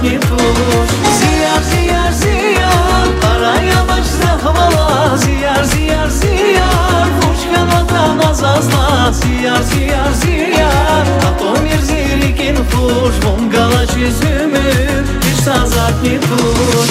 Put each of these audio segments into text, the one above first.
не тур. Зияр, зияр, зияр, парая бачта хвала. Зияр, зияр, зияр, вучкан ватан азазна. Зияр, зияр, зияр, атомир зирикен хуш. Вон галач yüzümü hiç sazak не тур.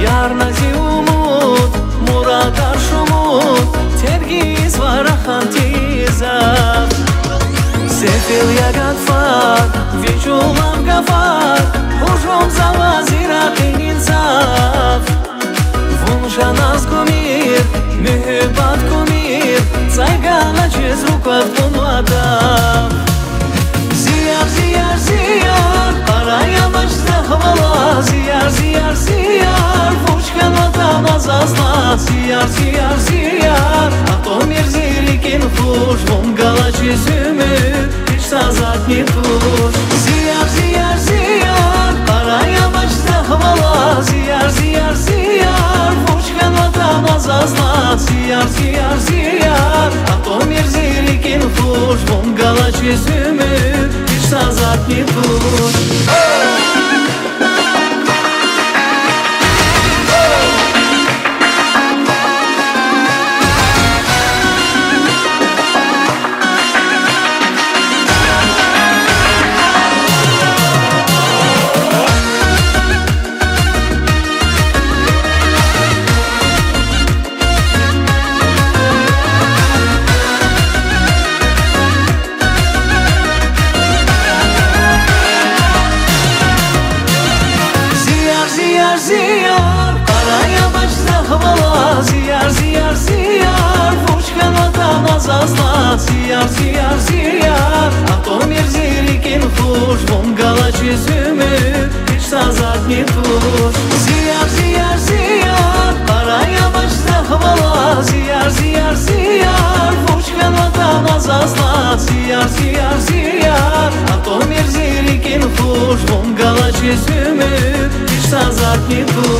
Ярнази умут, мурадar шумут, тергиз варахан тизав. Сефил ягад фар, вичулам гафар, хужом завазира инсав. Вуншаназ кумир, mühibbat kumir, saygala çiz rukat bunladam. Ziyar, ziyar, ziyar, paraya başta hvala. Ziyar, ziyar, ziyar, vучкан vatan azazna. Ziyar, ziyar, ziyar, атомир zirikin хуш. Вон галач yüzümü hiç sazak не тур. Ziyar, ziyar, ziyar, paraya başta hvala. Ziyar, ziyar, ziyar, vучкан vatan azazna. Ziyar, ziyar, ziyar, атомир zirikin хуш. Вон галач yüzümü hiç sazak не тур. Ziyar, paraya başta hvala. Ziyar, ziyar, ziyar, vучкан vatan azazna. Ziyar, ziyar, ziyar, атомир zirikin хуш. Вон галач yüzümü hiç sazak не тур. Ziyar, ziyar, ziyar, paraya başta hvala. Ziyar, ziyar, ziyar, vучкан vatan azazna. Ziyar, ziyar, ziyar, атомир zirikin хуш. Вон галач yüzümü hiç sazak не тур.